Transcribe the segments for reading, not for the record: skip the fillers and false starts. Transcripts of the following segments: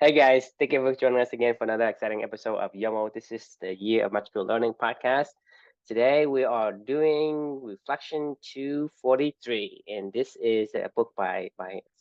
Hey guys, thank you for joining us again for another exciting episode of Yomo. This is the Year of Magical Learning podcast. Today we are doing Reflection 243, and this is a book by.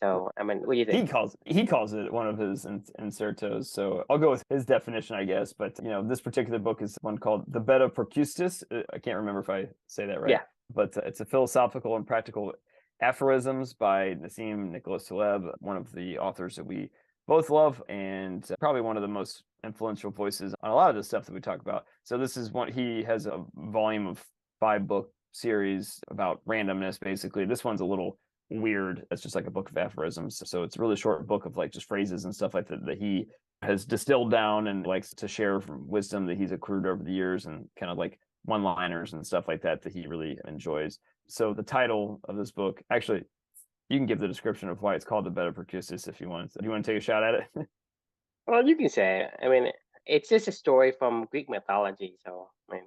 So I mean, what do you think? He calls it one of his insertos. So I'll go with his definition, I guess. But this particular book is one called The Bed of Procrustes. I can't remember if I say that right. Yeah, But it's a philosophical and practical aphorisms by Nassim Nicholas Taleb, one of the authors that we both love, and probably one of the most influential voices on a lot of the stuff that we talk about. So this is one. He has a volume of 5-book series about randomness. Basically, this one's a little weird. It's just like a book of aphorisms. So it's a really short book of like just phrases and stuff like that he has distilled down and likes to share from wisdom that he's accrued over the years, and kind of like one-liners and stuff like that he really enjoys. So the title of this book, actually, you can give the description of why it's called The Bed of Procrustes if you want. Do you want to take a shot at it? well, you can say it. I mean, it's just a story from Greek mythology. So I mean,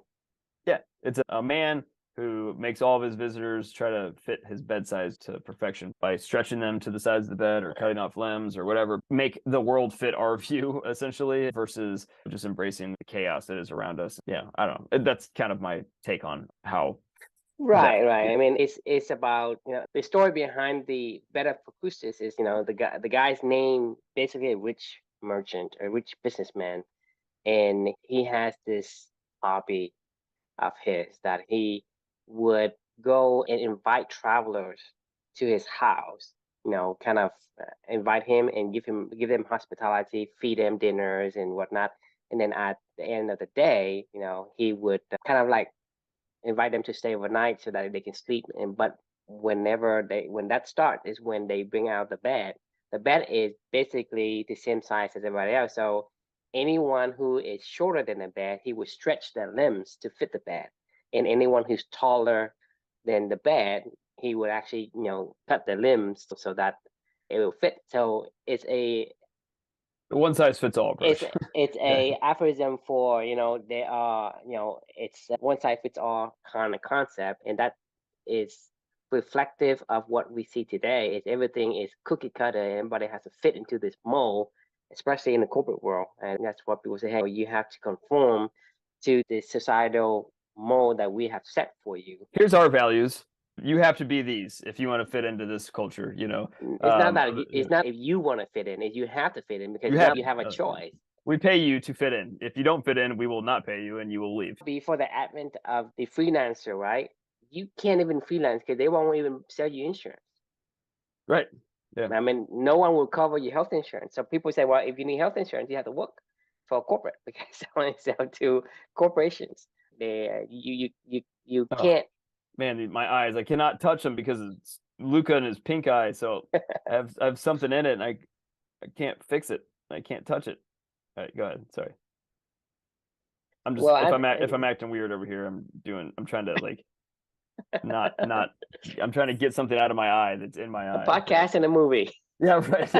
Yeah, it's a man who makes all of his visitors try to fit his bed size to perfection by stretching them to the sides of the bed or cutting off limbs or whatever. Make the world fit our view, essentially, versus just embracing the chaos that is around us. Yeah, I don't know. That's kind of my take on how that. right. I mean, it's about the story behind the Bed of Procrustes is the guy's name basically a rich merchant, a rich businessman, and he has this hobby of his that he would go and invite travelers to his house, kind of invite him and give them hospitality, feed them dinners and whatnot. And then at the end of the day, he would kind of like invite them to stay overnight so that they can sleep. And but when that starts is when they bring out the bed. The bed is basically the same size as everybody else. So anyone who is shorter than the bed, he would stretch their limbs to fit the bed. And anyone who's taller than the bed, he would actually, cut the limbs so that it will fit. So One size fits all it's approach. it's Yeah. a aphorism for they are it's a one size fits all kind of concept, and that is reflective of what we see today. Is everything is cookie cutter, and everybody has to fit into this mold, especially in the corporate world, and that's what people say. Hey, you have to conform to the societal mold that we have set for you. Here's our values. You have to be these if you want to fit into this culture. It's not Um, that it's not if you want to fit in; it's you have to fit in because you now have. you have a choice. We pay you to fit in. If you don't fit in, we will not pay you, and you will leave. Before the advent of the freelancer, right? You can't even freelance because they won't even sell you insurance. Right. Yeah. I mean, no one will cover your health insurance. So people say, well, if you need health insurance, you have to work for a corporate because they only sell to corporations. You Oh can't. man, my eyes. I cannot touch them because it's Luca and his pink eye. So I have something in it, and I can't fix it. I can't touch it. All right, go ahead. Sorry. I'm just Well, if I'm acting weird over here, I'm trying to like not I'm trying to get something out of my eye that's in my a eye. podcast and a movie. Yeah, right.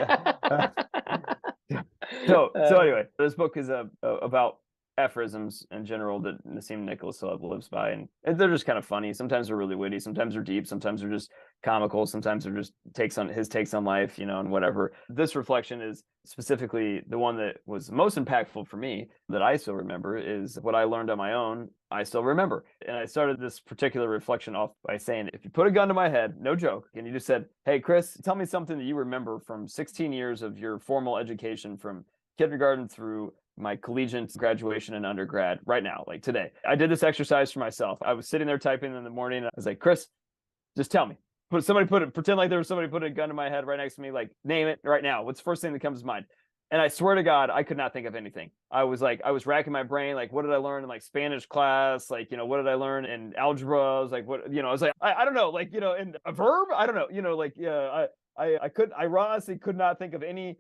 Yeah. So anyway, this book is about aphorisms in general that Nassim Nicholas Taleb lives by, and they're just kind of funny. Sometimes they're really witty, sometimes they're deep, sometimes they're just comical, sometimes they're just takes on life, and whatever. This reflection is specifically the one that was most impactful for me that I still remember is what I learned on my own. I still remember. And I started this particular reflection off by saying, if you put a gun to my head, no joke, and you just said, hey, Chris, tell me something that you remember from 16 years of your formal education from kindergarten through my collegiate graduation and undergrad right now, like today. I did this exercise for myself. I was sitting there typing in the morning. And I was like, Chris, just tell me. Pretend like there was somebody putting a gun to my head right next to me, like, name it right now. What's the first thing that comes to mind? And I swear to God, I could not think of anything. I was racking my brain, like, what did I learn in like Spanish class? Like, what did I learn in algebra? I was like, I was like, I don't know, like, in a verb? I don't know, like, yeah, I honestly could not think of any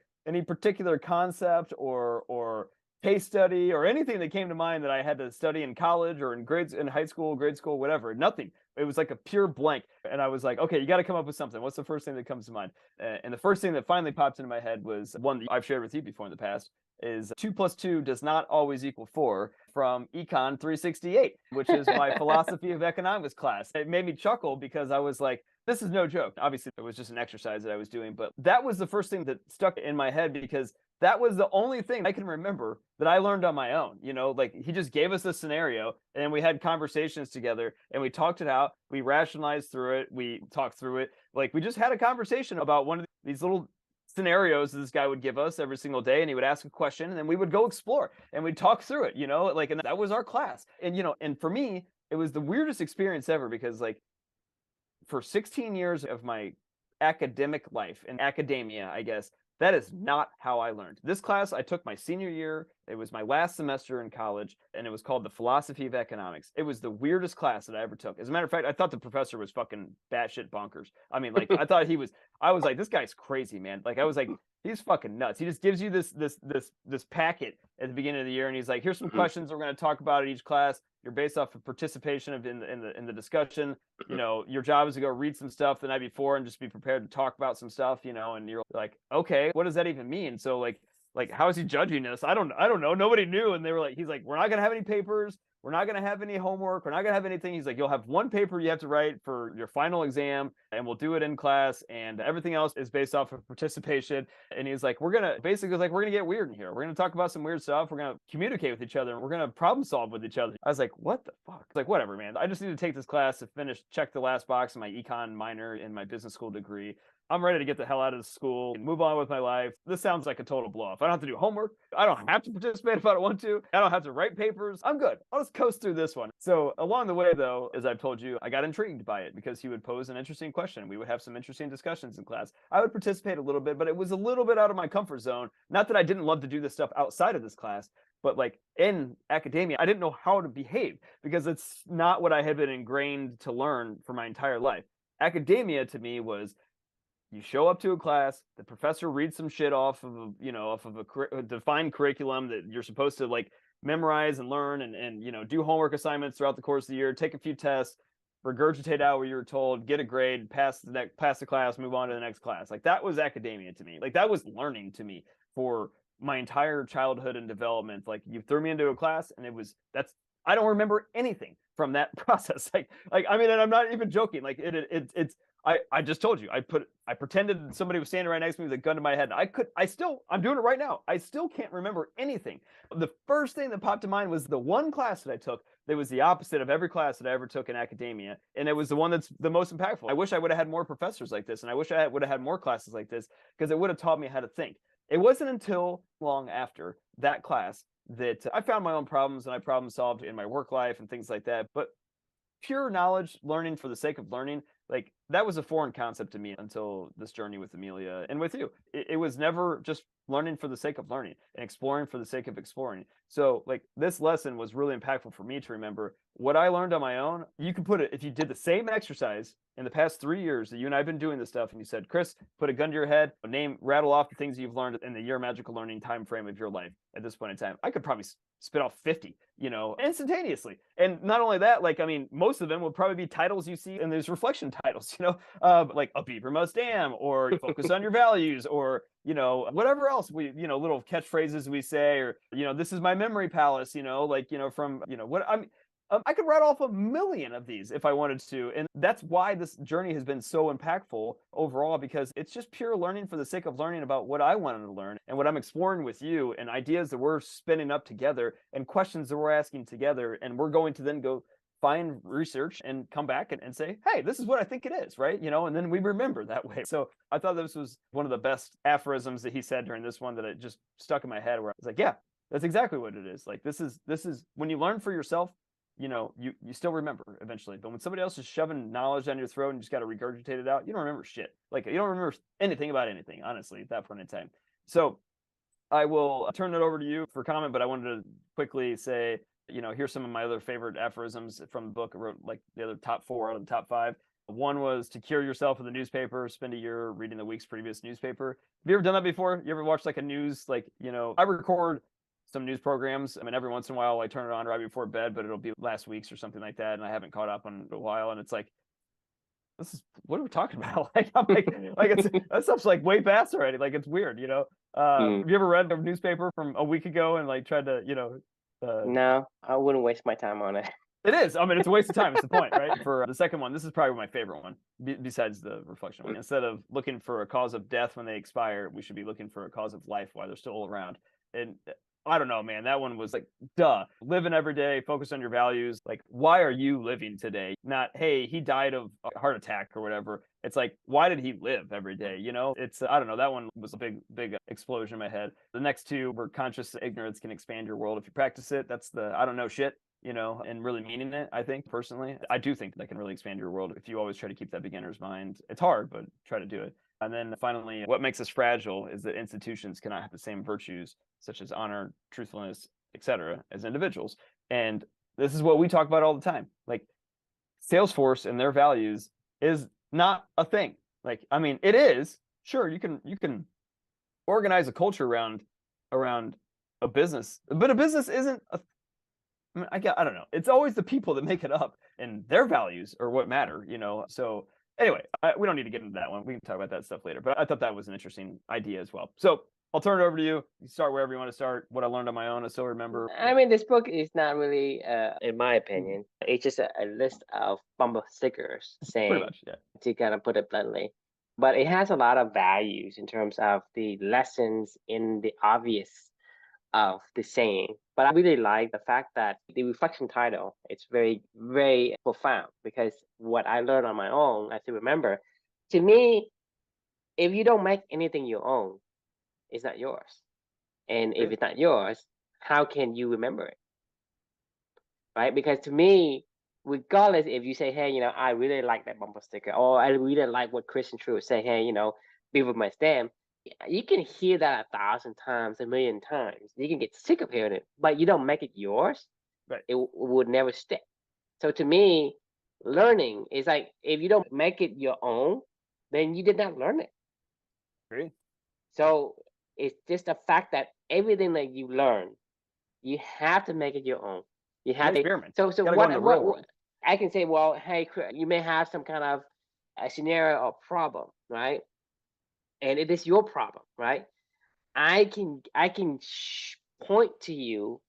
particular concept or case study or anything that came to mind that I had to study in college or in high school, grade school, whatever. Nothing. It was like a pure blank. And I was like, okay, you got to come up with something. What's the first thing that comes to mind? And the first thing that finally popped into my head was one that I've shared with you before in the past, is 2 + 2 does not always equal 4 from Econ 368, which is my philosophy of economics class. It made me chuckle because I was like, this is no joke. Obviously, it was just an exercise that I was doing, but that was the first thing that stuck in my head because that was the only thing I can remember that I learned on my own. Like he just gave us a scenario and we had conversations together and we talked it out. We rationalized through it. We talked through it. Like we just had a conversation about one of these little scenarios that this guy would give us every single day, and he would ask a question and then we would go explore and we'd talk through it, like, and that was our class. And for me, it was the weirdest experience ever because like for 16 years of my academic life in academia, I guess, that is not how I learned. This class I took my senior year. It was my last semester in college, and it was called the Philosophy of Economics. It was the weirdest class that I ever took. As a matter of fact, I thought the professor was fucking batshit bonkers. I mean, like, I was like, this guy's crazy, man. Like, I was like, he's fucking nuts. He just gives you this packet at the beginning of the year, and he's like, here's some questions we're going to talk about at each class. You're based off of participation in the discussion. Your job is to go read some stuff the night before and just be prepared to talk about some stuff. And you're like, okay, what does that even mean? So like how is he judging us? I don't know. Nobody knew. And they were like, he's like, we're not gonna have any papers. We're not going to have any homework. We're not going to have anything. He's like, you'll have one paper you have to write for your final exam, and we'll do it in class. And everything else is based off of participation. And he's like, we're going to get weird in here. We're going to talk about some weird stuff. We're going to communicate with each other. And we're going to problem solve with each other. I was like, what the fuck? Like, whatever, man. I just need to take this class to check the last box in my econ minor in my business school degree. I'm ready to get the hell out of school and move on with my life. This sounds like a total blow off. I don't have to do homework. I don't have to participate if I don't want to. I don't have to write papers. I'm good. I'll just coast through this one. So along the way, though, as I've told you, I got intrigued by it because he would pose an interesting question. We would have some interesting discussions in class. I would participate a little bit, but it was a little bit out of my comfort zone. Not that I didn't love to do this stuff outside of this class, but like in academia, I didn't know how to behave because it's not what I had been ingrained to learn for my entire life. Academia to me was, you show up to a class, the professor reads some shit off of a defined curriculum that you're supposed to like memorize and learn and do homework assignments throughout the course of the year, take a few tests, regurgitate out what you were told, get a grade, pass the class, move on to the next class. Like that was academia to me. Like that was learning to me for my entire childhood and development. Like you threw me into a class and I don't remember anything from that process. Like I mean, and I'm not even joking. Like it's I just told you, I pretended somebody was standing right next to me with a gun to my head. I'm doing it right now. I still can't remember anything. The first thing that popped to mind was the one class that I took that was the opposite of every class that I ever took in academia. And it was the one that's the most impactful. I wish I would have had more professors like this. And I wish I would have had more classes like this because it would have taught me how to think. It wasn't until long after that class that I found my own problems and I problem solved in my work life and things like that. But pure knowledge, learning for the sake of learning, like that was a foreign concept to me until this journey with Amelia and with you. It was never just learning for the sake of learning and exploring for the sake of exploring. So like this lesson was really impactful for me to remember what I learned on my own. You can put it, if you did the same exercise in the past 3 years that you and I have been doing this stuff, and you said, Chris, put a gun to your head, rattle off the things you've learned in the year magical learning time frame of your life at this point in time. I could probably spit off 50, instantaneously. And not only that, like, I mean, most of them will probably be titles you see, and there's reflection titles, like a beaver must dam, or focus on your values, or, whatever else little catchphrases we say, or, this is my memory palace, from, what I could write off a million of these if I wanted to. And that's why this journey has been so impactful overall, because it's just pure learning for the sake of learning about what I wanted to learn and what I'm exploring with you, and ideas that we're spinning up together and questions that we're asking together. And we're going to then go find research and come back and say, hey, this is what I think it is, right? And then we remember that way. So I thought this was one of the best aphorisms that he said during this one that it just stuck in my head, where I was like, yeah, that's exactly what it is. Like, this is when you learn for yourself, you still remember eventually. But when somebody else is shoving knowledge down your throat and you just got to regurgitate it out, you don't remember shit. Like, you don't remember anything about anything, honestly, at that point in time. So I will turn it over to you for comment, but I wanted to quickly say, here's some of my other favorite aphorisms from the book. I wrote like the other top 4 out of the top 5. One was to cure yourself with a newspaper, spend a year reading the week's previous newspaper. Have you ever done that before? You ever watched like a news, like, I record some news programs. I mean, every once in a while I turn it on right before bed, but it'll be last week's or something like that, and I haven't caught up on it in a while, and it's like, what are we talking about? Like, I'm like that stuff's like way past already. Like, it's weird, Have you ever read a newspaper from a week ago and like tried to, No, I wouldn't waste my time on it. It is. I mean, it's a waste of time. It's the point, right? For the second one, this is probably my favorite one, besides the reflection one. Instead of looking for a cause of death when they expire, we should be looking for a cause of life while they're still around. And I don't know, man. That one was like, duh. Living every day, focus on your values. Like, why are you living today? Not, hey, he died of a heart attack or whatever. It's like, why did he live every day? You know, it's, I don't know. That one was a big explosion in my head. The next two were conscious ignorance can expand your world if you practice it. That's the, I don't know shit, you know, and really meaning it. I think personally, I do think that can really expand your world if you always try to keep that beginner's mind. It's hard, but try to do it. And then finally, what makes us fragile is that institutions cannot have the same virtues, such as honor, truthfulness, etc., as individuals. And this is what we talk about all the time. Like, Salesforce and their values is not a thing. Like, I mean, it is. Sure, you can organize a culture around a business, but a business isn't a, I mean, I don't know. It's always the people that make it up, and their values are what matter, you know. So anyway, we don't need to get into that one. We can talk about that stuff later. But I thought that was an interesting idea as well. So I'll turn it over to you. You start wherever you want to start. What I learned on my own, I still remember. I mean, this book is not really, in my opinion, it's just a list of bumper stickers Pretty saying, much, yeah. to kind of put it bluntly. But it has a lot of values in terms of the lessons in the obvious of the saying. But I really like the fact that the reflection title, it's very, very profound because what I learned on my own, I still remember, to me, if you don't make anything your own, it's not yours. And if Great. it's not yours, how can you remember it? Right? Because to me, regardless if you say, hey, I really like that bumper sticker, or I really like what Christian True is saying, hey, be with my stamp, you can hear that 1,000 times, 1,000,000 times. You can get sick of hearing it, but you don't make it yours, Right. it would never stick. So to me, learning is like, if you don't make it your own, then you did not learn it. Great. So it's just the fact that everything that you learn, you have to make it your own. You have to. Experiment. So Gotta go in the real what world. I can say, well, hey, you may have some kind of a scenario or problem, right? And it is your problem, right? I can point to you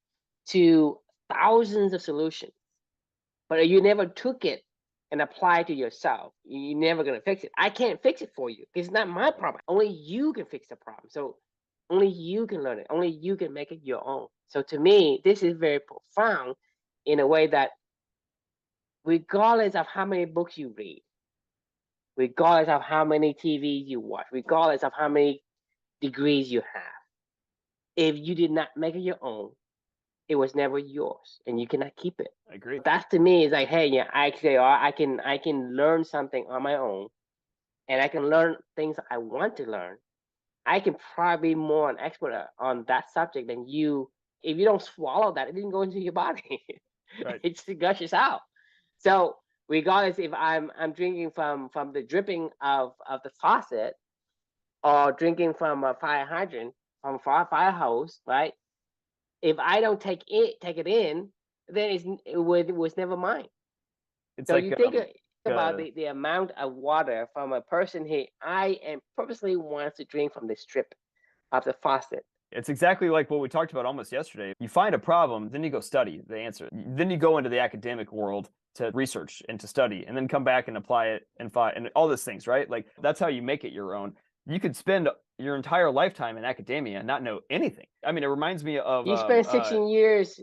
to thousands of solutions, but you never took it and applied to yourself. You're never gonna fix it. I can't fix it for you. It's not my problem. Only you can fix the problem. So only you can learn it. Only you can make it your own. So to me, this is very profound in a way that regardless of how many books you read, regardless of how many TVs you watch, regardless of how many degrees you have, if you did not make it your own, it was never yours, and you cannot keep it. I agree. That to me is like, hey, yeah, I can learn something on my own, and I can learn things I want to learn. I can probably be more an expert on that subject than you. If you don't swallow that, it didn't go into your body. Right. It just gushes out. So regardless if I'm drinking from the dripping of the faucet or drinking from a fire hydrant from a fire hose, right? If I don't take it in, then it was never mine. It's So like you think about uh, the amount of water from a person here. I am purposely wants to drink from the strip of the faucet. it's exactly like what we talked about almost yesterday. You find a problem, then you go study the answer. Then you go into the academic world to research and to study, and then come back and apply it and find and all these things, right? Like, that's how you make it your own. You could spend your entire lifetime in academia and not know anything. I mean, it reminds me of You spent 16 years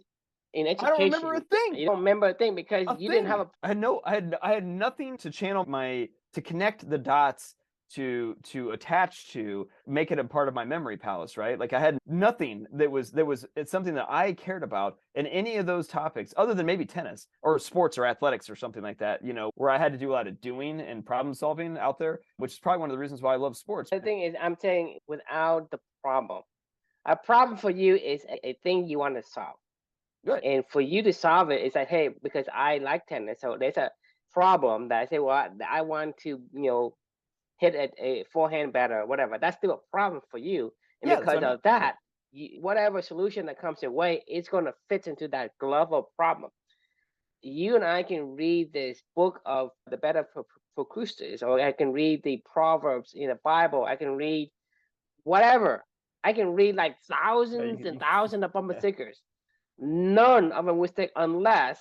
in I don't remember a education. thing. You don't remember a thing because A you didn't have thing. a. I had nothing to channel my to connect the dots to attach to make it a part of my memory palace, right? Like, I had nothing that was it's something that I cared about in any of those topics other than maybe tennis or sports or athletics or something like that, you know, where I had to do a lot of doing and problem solving out there, which is probably one of the reasons why I love sports. The thing is, I'm saying without the problem. A problem for you is a thing you want to solve. Good. And for you to solve it, it's like, hey, because I like tennis, so there's a problem that I say, well, I want to, hit a forehand better or whatever. That's still a problem for you, and Yeah, that's because what I meant. of that, whatever solution that comes your way, it's going to fit into that glove of problem. You and I can read this book of the Bed of Procrustes, or I can read the Proverbs in the Bible. I can read whatever. I can read like Yeah, thousands and thousands of bumper yeah. stickers. None of them will stick unless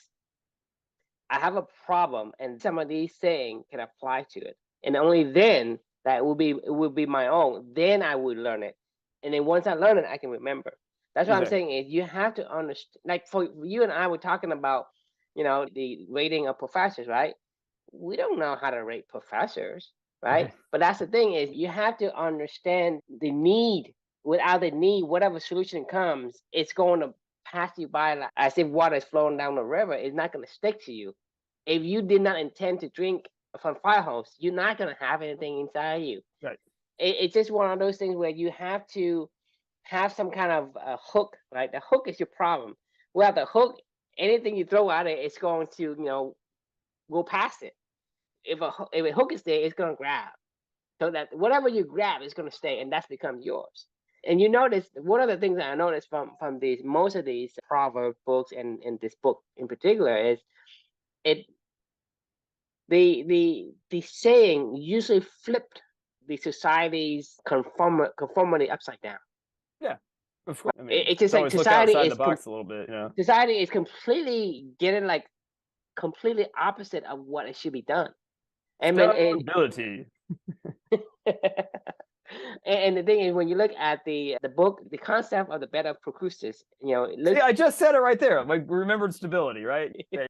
I have a problem, and some of these sayings can apply to it, and only then that will be my own. Then I would learn it, and then once I learn it, I can remember. That's what I'm Exactly. saying is you have to understand. Like for you and I were talking about, the rating of professors, right? We don't know how to rate professors, right? Right. But that's the thing is you have to understand the need. Without the need, whatever solution comes, it's going to pass you by like, as if water is flowing down the river. It's not going to stick to you. If you did not intend to drink from fire hose, you're not going to have anything inside you. Right. It's just one of those things where you have to have some kind of hook, right? The hook is your problem. Well, the hook, anything you throw at it, it's going to, go past it. If a hook is there, it's going to grab. So that whatever you grab is going to stay, and that's becomes yours. And you notice one of the things that I noticed from these most of these proverb books and this book in particular is it the saying usually flipped the society's conformity upside down. Yeah. Of course. I mean, It's just it's like always look outside the box a little bit, society is completely getting like completely opposite of what it should be done. And Stability. and the thing is, when you look at the book, the concept of the Bed of Procrustes, it See, looks. I just said it right there. Like, remembered stability, right? Yeah.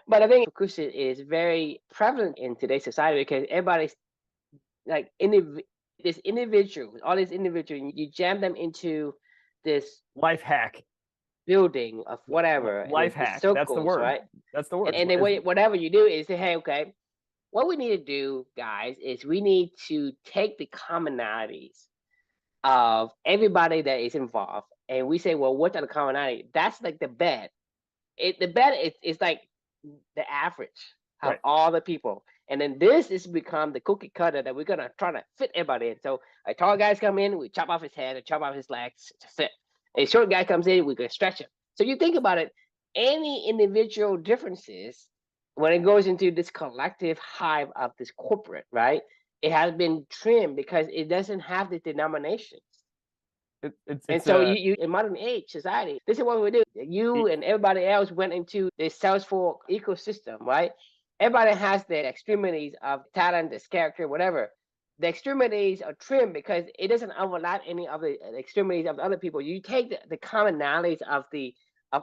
But I think Procrustes is very prevalent in today's society because everybody's like this individual, all these individuals, you jam them into this Life hack. building of whatever, and Life the hack. That's the circles, word. right? That's the word. And then whatever you do is say, hey, okay, what we need to do, guys, is we need to take the commonalities of everybody that is involved, and we say, well, what are the commonality? That's like the bed. The bed is like the average of Right. all the people, and then this is become the cookie cutter that we're gonna try to fit everybody in. So a tall guys come in, we chop off his head, and chop off his legs to fit. A short guy comes in, we can stretch him. So you think about it, any individual differences when it goes into this collective hive of this corporate, right? It has been trimmed because it doesn't have the denominations. And It's so you in modern age society, this is what we do. You and everybody else went into this Salesforce ecosystem, right? Everybody has the extremities of talent, this character, whatever. The extremities are trimmed because it doesn't overlap any of the extremities of the other people. You take the commonalities of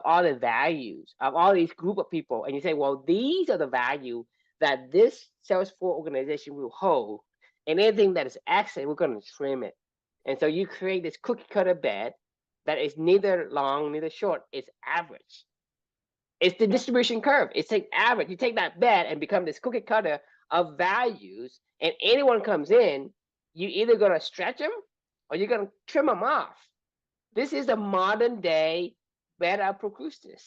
all the values of all these group of people, and you say, well, these are the value that this Salesforce organization will hold, and anything that is excellent, we're going to trim it. And so you create this cookie cutter bed that is neither long, neither short. It's average. It's the distribution curve. It's like average. You take that bed and become this cookie cutter of values, and anyone comes in, you either gonna stretch them or you're gonna trim them off. This is the modern day Bed of Procrustes.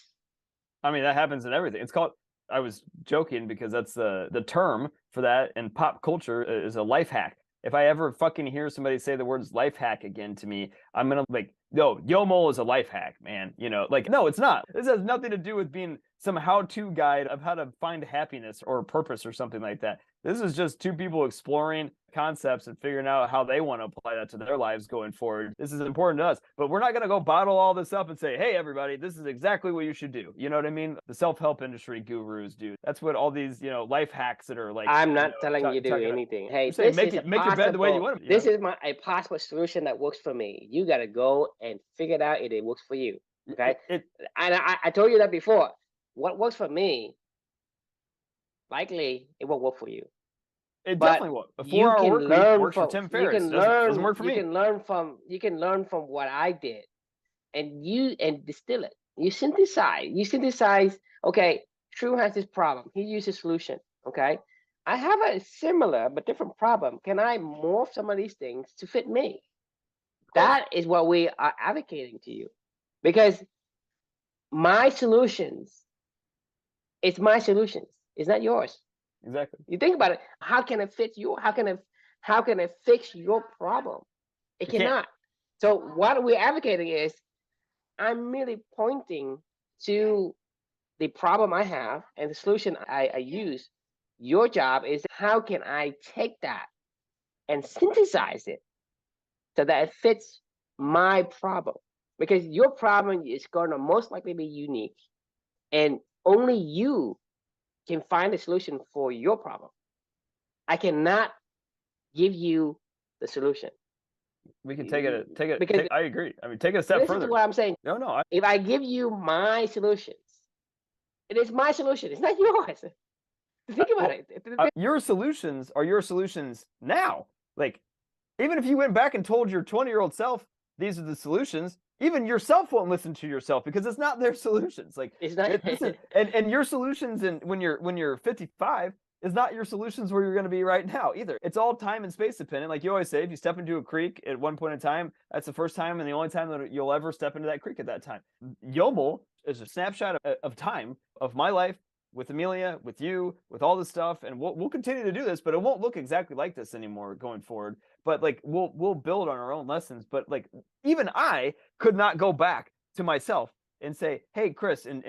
I mean, that happens in everything. It's called. I was joking because that's the term for that in pop culture is a life hack. If I ever fucking hear somebody say the words life hack again to me, I'm gonna like, no, Yomo is a life hack, man. Like, no, it's not. This has nothing to do with being some how-to guide of how to find happiness or purpose or something like that. This is just two people exploring concepts and figuring out how they want to apply that to their lives going forward. This is important to us, but we're not going to go bottle all this up and say, hey, everybody, this is exactly what you should do. You know what I mean? The self-help industry gurus do. That's what all these, life hacks that are like, I'm not telling you to do anything. Hey, saying, this is make your bed the way you want it. This is a possible solution that works for me. You got to go and figure it out if it works for you. Okay. And I told you that before. What works for me, likely it won't work for you. It But definitely won't. A you 4-hour can work week learn works for from Tim you Ferriss. can Doesn't work for you me. can learn from what I did, and distill it. You synthesize. Okay, True has this problem. He used a solution. Okay, I have a similar but different problem. Can I morph some of these things to fit me? That is what we are advocating to you, because my solutions, it's my solutions. It's not yours. Exactly. You think about it. How can it fit you? How can it fix your problem? It cannot. So what we're advocating is I'm merely pointing to the problem I have and the solution I use. Your job is how can I take that and synthesize it so that it fits my problem? Because your problem is going to most likely be unique, and only you can find a solution for your problem. I cannot give you the solution. We can take it. Because I agree. I mean, take it a step listen to further. what I'm saying. No. If I give you my solutions, it is my solution. It's not yours. Think about it. Your solutions are your solutions now. Like, even if you went back and told your 20-year-old self these are the solutions, even yourself won't listen to yourself because it's not their solutions. Like, It's not. and your solutions when you're 55 is not your solutions where you're going to be right now either. It's all time and space dependent. Like you always say, if you step into a creek at one point in time, that's the first time and the only time that you'll ever step into that creek at that time. YOML is a snapshot of time of my life with Amelia, with you, with all this stuff, and we'll continue to do this, but it won't look exactly like this anymore going forward. But like we'll build on our own lessons. But like even I could not go back to myself and say, hey, Chris, in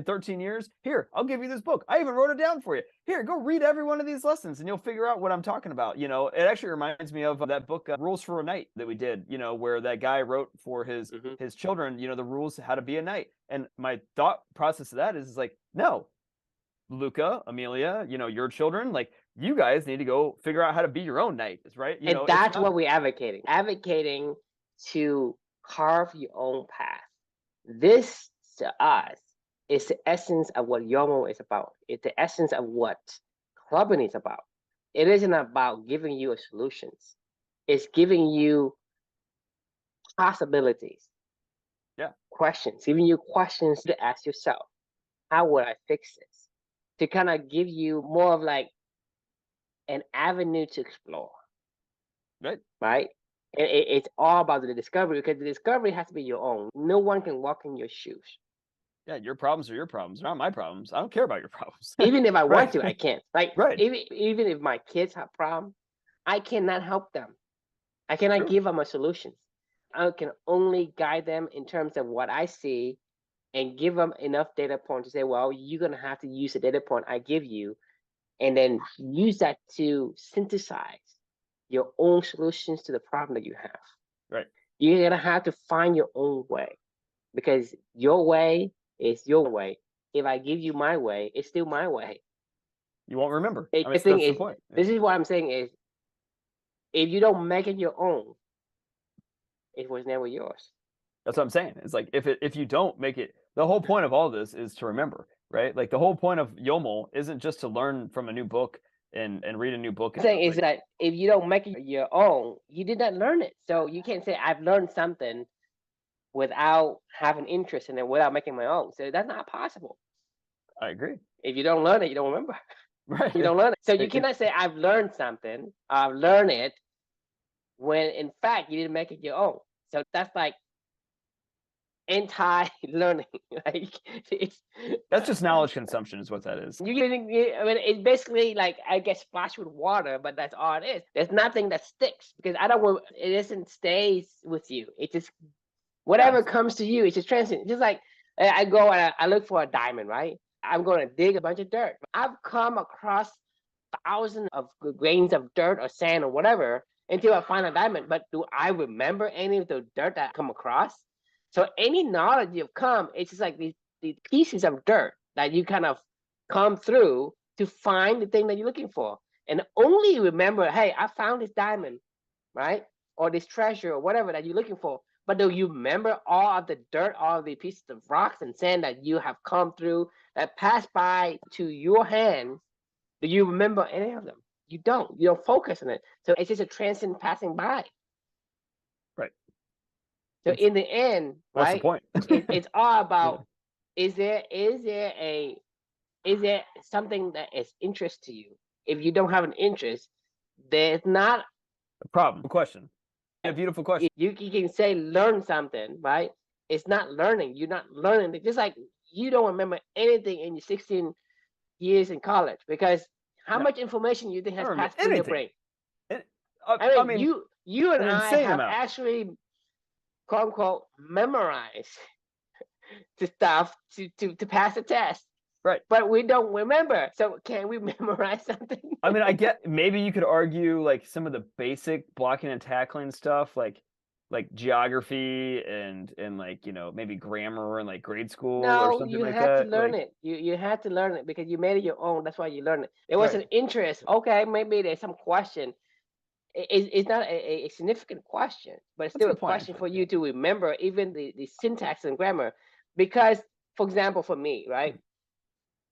13 years, here, I'll give you this book. I even wrote it down for you. Here, go read every one of these lessons and you'll figure out what I'm talking about. You know, it actually reminds me of that book, Rules for a Knight, that we did, you know, where that guy wrote for his children, you know, the rules how to be a knight. And my thought process of that is like, no, Luca, Amelia, you know, your children, like you guys need to go figure out how to be your own knights, right? And that's what we're advocating to carve your own path. This to us is the essence of what Yomo is about. It's the essence of what clubbing is about. It isn't about giving you solutions. It's giving you possibilities. Questions, giving you questions to ask yourself. How would I fix this? To kind of give you more of like an avenue to explore. Right? It's all about the discovery, because the discovery has to be your own. No one can walk in your shoes. Yeah, your problems are your problems, not my problems. I don't care about your problems. Even if I want to, I can't. Like, right. Even if my kids have problems, I cannot help them. I cannot give them a solution. I can only guide them in terms of what I see and give them enough data points to say, well, you're going to have to use the data point I give you and then use that to synthesize your own solutions to the problem that you have. Right. You're going to have to find your own way, because your way is your way. If I give you my way, it's still my way. You won't remember. I mean, that's the point. This is what I'm saying is, if you don't make it your own, it was never yours. That's what I'm saying. It's like if you don't make it, the whole point of all this is to remember, right? Like the whole point of YOML isn't just to learn from a new book and read a new book. The thing is that if you don't make it your own, you did not learn it. So you can't say I've learned something without having interest in it, without making my own. So that's not possible. I agree. If you don't learn it, you don't remember. Right. You don't learn it. So you cannot say I've learned something, I've learned it, when in fact you didn't make it your own. So that's like anti-learning. Like that's just knowledge consumption is what that is. I mean, it's basically like I get splashed with water, but that's all it is. There's nothing that sticks, because it doesn't stay with you. It just, whatever comes to you, it's just transient. Just like I go and I look for a diamond, right? I'm going to dig a bunch of dirt. I've come across thousands of grains of dirt or sand or whatever until I find a diamond. But do I remember any of the dirt that I come across? So any knowledge you've come, it's just like these pieces of dirt that you kind of come through to find the thing that you're looking for. And only remember, hey, I found this diamond, right? Or this treasure or whatever that you're looking for. But do you remember all of the dirt, all of the pieces of rocks and sand that you have come through that passed by to your hands? Do you remember any of them? You don't. You don't focus on it. So it's just a transient passing by. Right. So in the end, what's right? the point? It's all about is there something that is interest to you? If you don't have an interest, there's not a problem. Question. A beautiful question. You can say learn something, right? It's not learning. You're not learning. Just like you don't remember anything in your 16 years in college, because how much information you think has passed through your brain? I mean, you and I have actually, quote unquote, memorized the stuff to pass the test. Right. But we don't remember. So can we memorize something? I mean, maybe you could argue like some of the basic blocking and tackling stuff, like like geography and like, maybe grammar in like grade school or No, something you like had to that? learn Like, it. You had to learn it because you made it your own. That's why you learned it. There was right. an interest. Okay, maybe there's some question. It's not a significant question, but it's That's a still a good point, question actually. for Yeah. you to remember even the syntax and grammar. Because, for example, for me, right,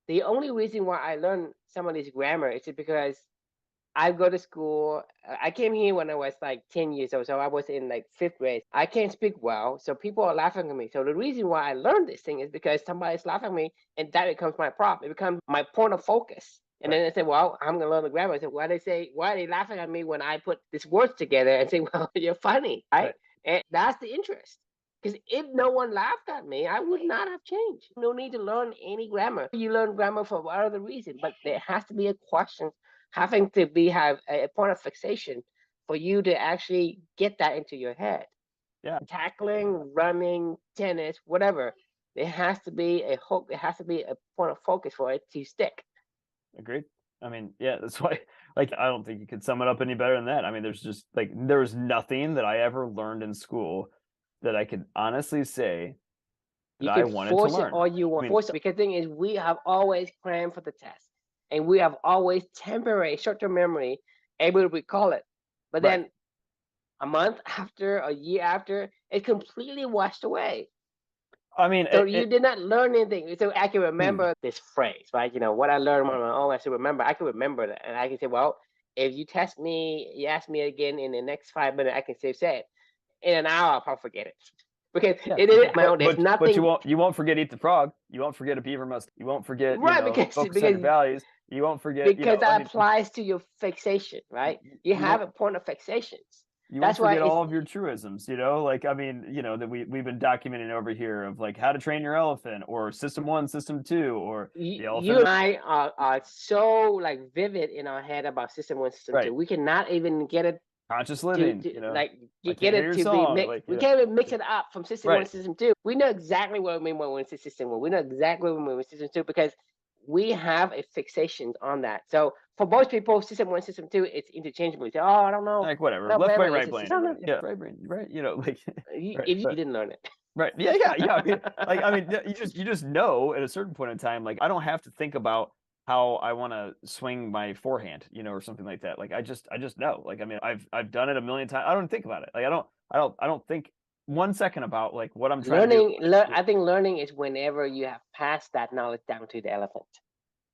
the only reason why I learned some of this grammar is because I go to school. I came here when I was like 10 years old, so I was in like fifth grade. I can't speak well, so people are laughing at me. So the reason why I learned this thing is because somebody's laughing at me, and that becomes my prop. It becomes my point of focus. And Right. then I say, well, I'm gonna learn the grammar. I said, why are they laughing at me when I put these words together and say, well, you're funny, right? Right. And that's the interest. Because if no one laughed at me, I would not have changed. No need to learn any grammar. You learn grammar for whatever reason, but there has to be a question having to have a point of fixation for you to actually get that into your head. Yeah. Tackling, running, tennis, whatever. There has to be a hook. There has to be a point of focus for it to stick. Agreed. I mean, yeah, that's why, like, I don't think you could sum it up any better than that. I mean, there's just like, there's nothing that I ever learned in school that I could honestly say that You I can wanted to force it learn. all you I want. mean, Force it because the thing is, we have always crammed for the test, and we have always temporary short-term memory able to recall it. But right. then a month after, a year after, it completely washed away. I mean, So you did not learn anything. So I can hmm, remember this phrase, right? What I learned on right. my own, I should remember. I can remember that, and I can say, well, if you test me, you ask me again in the next 5 minutes, I can say it. In an hour, I'll probably forget it because Yeah, it for is sure. my But own. There's you nothing won't forget eat the frog. You won't forget a beaver must. You won't forget, right focus on your values. You won't forget, because I that mean, applies to your fixation, right? You you have won't a point of fixations. you won't That's why forget it's all of your truisms, like, I mean, that we've been documenting over here of like how to train your elephant or system 1, system 2, or the you elephant. and I are so like vivid in our head about system one, system two. Right. We cannot even get it Conscious to, living, to like I get can't hear it your to be song. mixed. Like, We can't even mix yeah. it up from system one Right. to system two. We know exactly what we mean when we say system one. We know exactly what we mean with system two because we have a fixation on that. So for most people, system one, system two, it's interchangeable. You say, oh, I don't know. Like, I whatever. don't Left brain, remember. right It's brain. system. Yeah, right brain. Right. Like, right. If you didn't learn it. Right. Yeah, yeah, yeah. I mean, like, yeah, you just know at a certain point in time, like, I don't have to think about how I want to swing my forehand, or something like that. Like, I just know. Like, I mean, I've done it a million times. I don't think about it. Like, I don't think 1 second about like what I'm trying to do. I think learning is whenever you have passed that knowledge down to the elephant.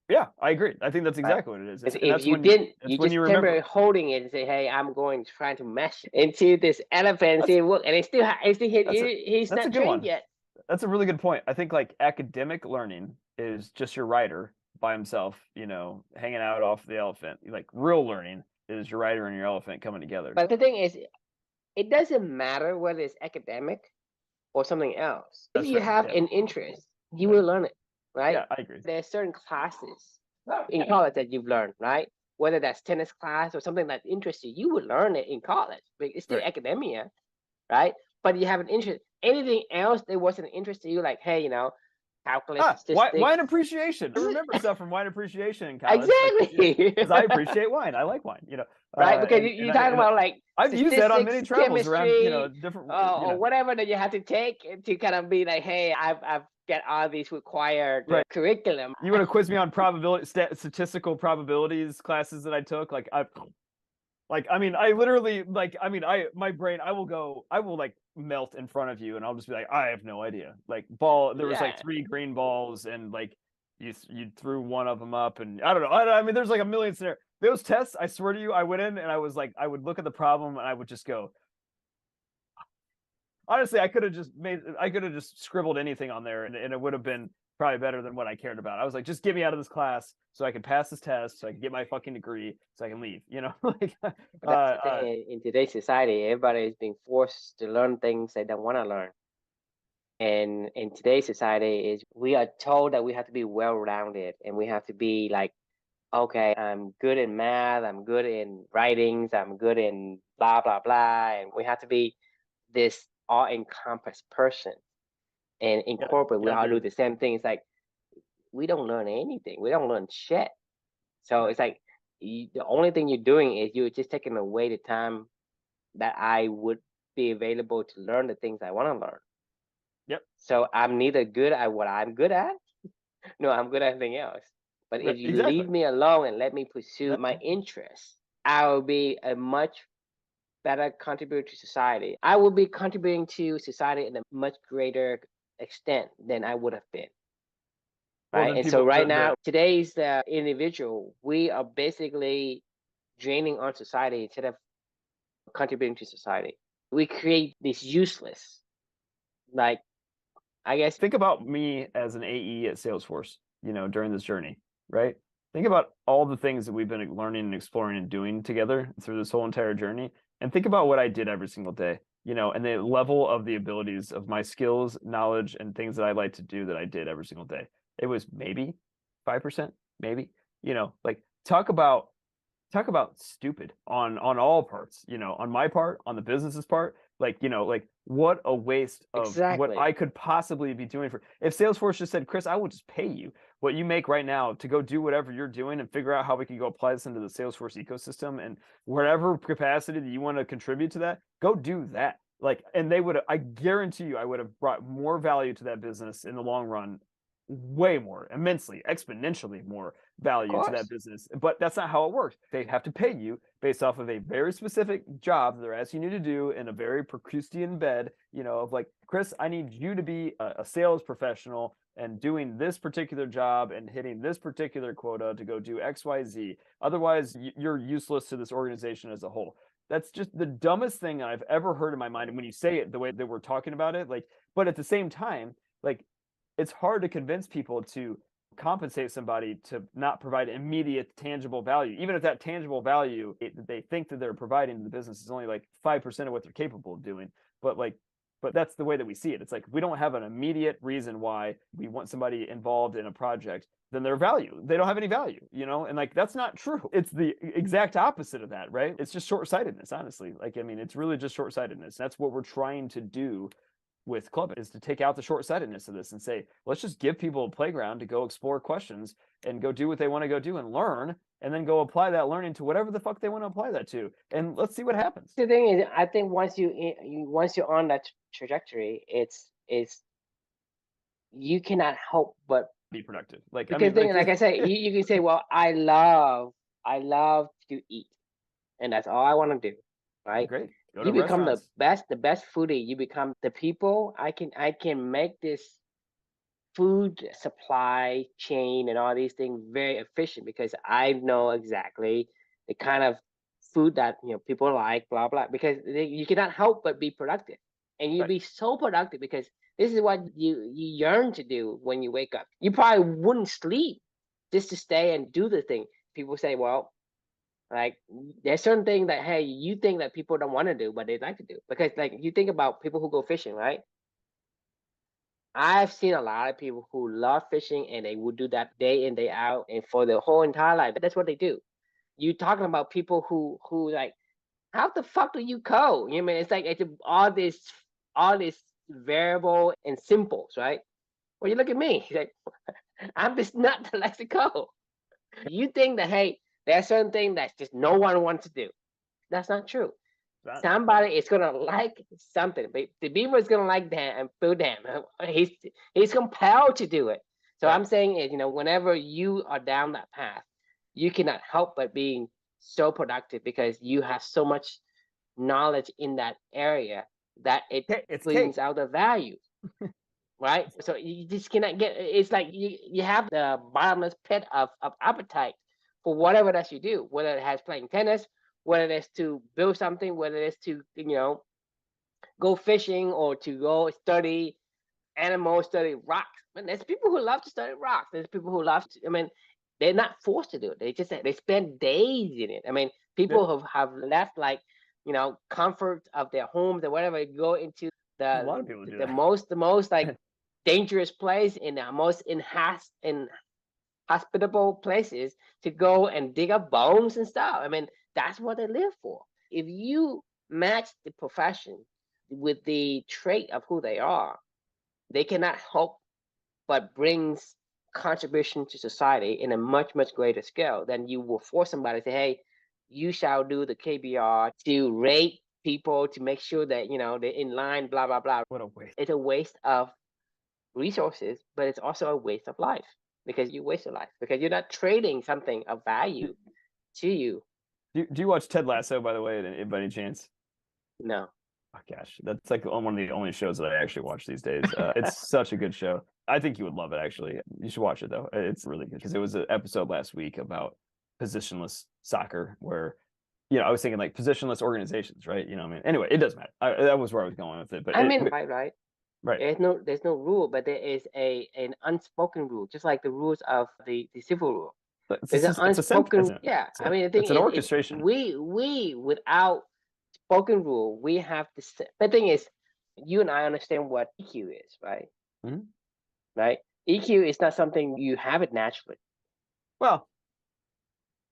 Yeah, I agree. I think that's Right. exactly what it is. Because And if that's you when you didn't, that's you when you just remember. temporarily holding it and say, "Hey, I'm going to try to mesh into this elephant and That's see what," and that's a he's that's a not good trained one. yet. That's a really good point. I think like academic learning is just your writer by himself, hanging out off the elephant. Like real learning is your writer and your elephant coming together. But the thing is, it doesn't matter whether it's academic or something else. If That's you fair. have Yeah. an interest, you Right. will learn it, right? Yeah, I agree. There are certain classes in college that you've learned, right? Whether that's tennis class or something that interests you, you would learn it in college. But it's still Right. academia, right? But you have an interest. Anything else that wasn't an interest to you, like, hey, calculus, Wine statistics. appreciation. I remember stuff from wine appreciation in college, like, Exactly. because I appreciate wine. I like wine. Right? Because And you're talking about like I've used that on statistics, many travels around, chemistry, different, or whatever that you have to take to kind of be like, hey, I've got all these required right. curriculum. You want to quiz me on statistical probabilities classes that I took? Like, I mean, I literally, like, I mean, my brain, I will like melt in front of you, and I'll just be like, I have no idea. Like, there was like Yeah. 3 green balls, and like you threw one of them up, and I don't know. I mean, there's like a million scenarios. Those tests, I swear to you, I went in and I was like, I would look at the problem and I would just go. Honestly, I could have just scribbled anything on there, and it would have been probably better than what I cared about. I was like, just get me out of this class so I can pass this test, so I can get my fucking degree, so I can leave. Like, But that's the thing. In today's society, everybody is being forced to learn things they don't want to learn. And in today's society, is we are told that we have to be well-rounded and we have to be like, okay, I'm good in math, I'm good in writings, I'm good in blah blah blah, and we have to be this all-encompassed person. And in yeah, corporate, we yeah, I all agree do with the same thing. It's like we don't learn anything. We don't learn shit. you. So Right. it's like the only thing you're doing is you're just taking away the time that I would be available to learn the things I want to learn. Yep. So I'm neither good at what I'm good at, no, I'm good at anything else. But if you Exactly. leave me alone and let me pursue my interests, I will be a much better contributor to society. I will be contributing to society in a much greater extent than I would have been. Well, Right. then And so people, right now, today's individual, we are basically draining on society instead of contributing to society. We create this useless, like, I guess. think about me as an AE at Salesforce, during this journey, right? Think about all the things that we've been learning and exploring and doing together through this whole entire journey. And think about what I did every single day, and the level of the abilities of my skills, knowledge, and things that I like to do that I did every single day. It was maybe 5%, maybe, like talk about stupid on all parts, on my part, on the business's part, like, like what a waste of what Exactly. I could possibly be doing. For if Salesforce just said, Chris, I will just pay you what you make right now to go do whatever you're doing and figure out how we can go apply this into the Salesforce ecosystem, and whatever capacity that you want to contribute to that, go do that. Like, and they would, I guarantee you, I would have brought more value to that business in the long run, way more, immensely, exponentially more Of value to that course. business. But that's not how it works. They have to pay you based off of a very specific job that they're asking you to do in a very Procrustean bed, of like, Chris, I need you to be a sales professional and doing this particular job and hitting this particular quota to go do XYZ. Otherwise, you're useless to this organization as a whole. That's just the dumbest thing I've ever heard in my mind. And when you say it the way that we're talking about it, like, but at the same time, like, it's hard to convince people to compensate somebody to not provide immediate tangible value, even if that tangible value they think that they're providing to the business is only like 5% of what they're capable of doing. But that's the way that we see it. It's like, if we don't have an immediate reason why we want somebody involved in a project, then their value, they don't have any value, and like, that's not true. It's the exact opposite of that, right? It's just short-sightedness, honestly. Like, I mean, it's really just short-sightedness. That's what we're trying to do with Club, is to take out the short-sightedness of this and say, let's just give people a playground to go explore questions and go do what they want to go do and learn, and then go apply that learning to whatever the fuck they want to apply that to, and let's see what happens. The thing is, I think once you're on that trajectory, it's you cannot help but Be productive. Like, I because mean, like I said, you can say, well, I love to eat, and that's all I want to do, right? great. Go to You become restaurants. the best foodie. You become the people. I can make this food supply chain and all these things very efficient because I know exactly the kind of food that people like, blah blah. Because you cannot help but be productive, and you'll Right. be so productive because this is what you yearn to do when you wake up. You probably wouldn't sleep just to stay and do the thing. People say, well, like, there's certain things that, hey, you think that people don't want to do, but they like to do, because like you think about people who go fishing, right? I've seen a lot of people who love fishing and they would do that day in, day out, and for their whole entire life. That's what they do. You talking about people who like, how the fuck do you code? You know what I mean? It's like it's all this variable and simples, right? Well, you look at me, like, I'm just not the likes to code. You think that, hey, there's certain thing that just no one wants to do. That's not true. Somebody is gonna like something. But the beaver is gonna like that and feel damn. He's compelled to do it. So Right. I'm saying is, whenever you are down that path, you cannot help but being so productive because you have so much knowledge in that area that it It's brings cake. out the value, right? So you just cannot get. It's like you have the bottomless pit of appetite for whatever that you do, whether it has playing tennis, whether it's to build something, whether it's to go fishing or to go study animals, study rocks. And there's people who love to study rocks. There's people who love to. I mean, they're not forced to do it. They spend days in it. I mean, Yeah. people have left, like, comfort of their homes or whatever, go into There's a the lot of people who do the that. most like dangerous place in the most inhospitable places to go and dig up bones and stuff. I mean, that's what they live for. If you match the profession with the trait of who they are, they cannot help but brings contribution to society in a much, much greater scale than you will force somebody to say, hey, you shall do the KBR to rate people to make sure that they're in line, blah blah blah. What a waste. It's a waste of resources, but it's also a waste of life because you waste your life because you're not trading something of value to you. Do you watch Ted Lasso, by the way, by any chance? No. Oh gosh, that's like one of the only shows that I actually watch these days. It's such a good show. I think you would love it. Actually, you should watch it though. It's really good because it was an episode last week about positionless soccer, where I was thinking like positionless organizations, right? I mean, anyway, it doesn't matter. That was where I was going with it. But right. Right. There's no rule, but there is an unspoken rule, just like the rules of the civil rule. There's an unspoken, yeah. I mean, the thing it's an is, orchestration. We without spoken rule, we have to. The thing is, you and I understand what EQ is, right? Mm-hmm. Right. EQ is not something you have it naturally. Well,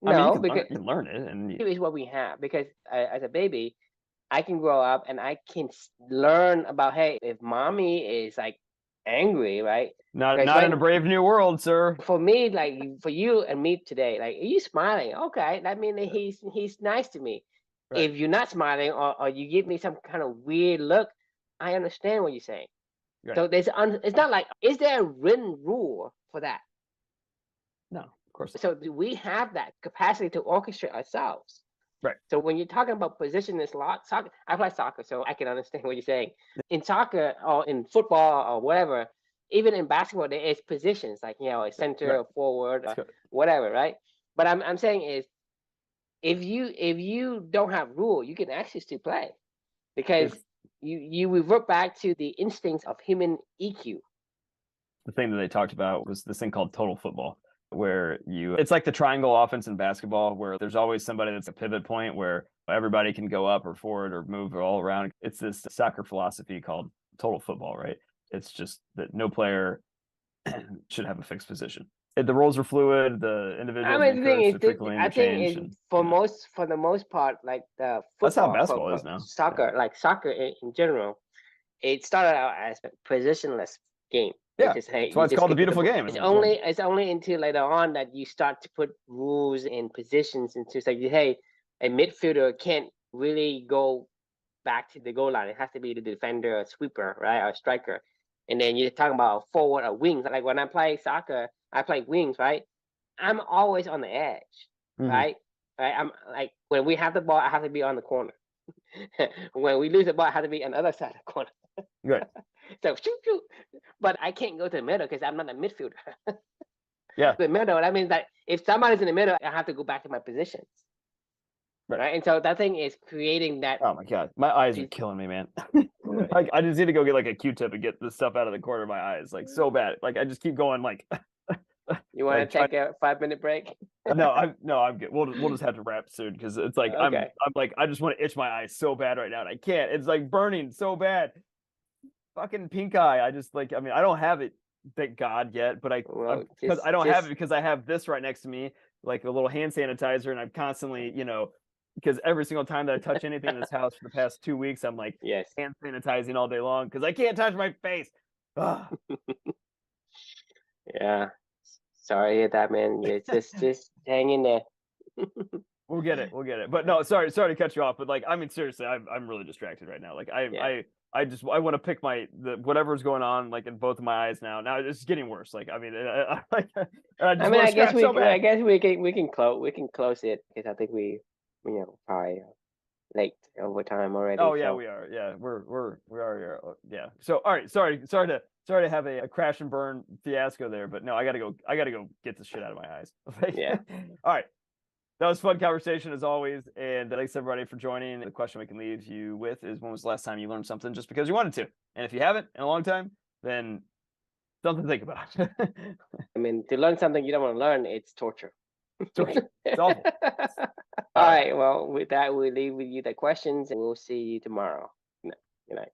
no, I mean, because you can learn it, and EQ is what we have. Because as a baby, I can grow up and I can learn about, hey, if mommy is like angry, right? Not in a brave new world, sir. For me, like for you and me today, like, are you smiling? Okay, that means that he's nice to me. Right. If you're not smiling or you give me some kind of weird look, I understand what you're saying. Right. So it's not like, is there a written rule for that? No, of course not. So we have that capacity to orchestrate ourselves. Right. So when you're talking about positionless soccer, I play soccer, so I can understand what you're saying. In soccer or in football or whatever, even in basketball, there is positions like a center, right, or forward, or whatever, right? But I'm saying is, if you don't have rule, you can actually still play because you revert back to the instincts of human EQ. The thing that they talked about was this thing called total football, where it's like the triangle offense in basketball, where there's always somebody that's a pivot point where everybody can go up or forward or move all around. It's this soccer philosophy called total football, right? It's just that no player should have a fixed position. The roles are fluid. The individuals for the most part, like the football, that's how basketball is now. Soccer, yeah. Like soccer in general, it started out as a positionless game. Yeah, that's why it's called the beautiful game. It's only until later on that you start to put rules and positions into, like, hey, a midfielder can't really go back to the goal line. It has to be the defender, or sweeper, right, or striker. And then you're talking about forward or wings. Like when I play soccer, I play wings, right? I'm always on the edge, right? Right. I'm like, when we have the ball, I have to be on the corner. When we lose the ball, I have to be on the other side of the corner. Right. So shoot. But I can't go to the middle because I'm not a midfielder. Yeah. The middle, that means that if somebody's in the middle, I have to go back to my positions. Right. And so that thing is creating that. Oh my God. My eyes are killing me, man. Like, I just need to go get like a Q-tip and get this stuff out of the corner of my eyes. Like, so bad. Like, I just keep going like. You want to take a 5-minute break? No, I'm good. We'll just have to wrap soon because it's like, okay. I'm like, I just want to itch my eyes so bad right now, and I can't. It's like burning so bad. Fucking pink eye. I just like, I mean, I don't have it, thank God, yet, but because I don't have it because I have this right next to me, like a little hand sanitizer, and I'm constantly, because every single time that I touch anything in this house for the past 2 weeks, I'm like, yes, hand sanitizing all day long because I can't touch my face. Yeah. Sorry to hear that, man. It's just hang in there. We'll get it. But no, sorry to cut you off. But like, I mean, seriously, I'm really distracted right now. Like, I want to pick whatever's going on, like, in both of my eyes now. Now it's getting worse. Like, I mean, I guess we can close it because I think we probably late over time already. Oh yeah, so. We are. Yeah, we are. Yeah. So all right, sorry to have a crash and burn fiasco there, but no, I gotta go get the shit out of my eyes. Yeah. All right. That was a fun conversation as always, and thanks everybody for joining. The question we can leave you with is, when was the last time you learned something just because you wanted to? And if you haven't in a long time, then something to think about. I mean, to learn something you don't want to learn, it's torture. It's awful. All right. Well, with that, we'll leave with you the questions, and we'll see you tomorrow. Good night.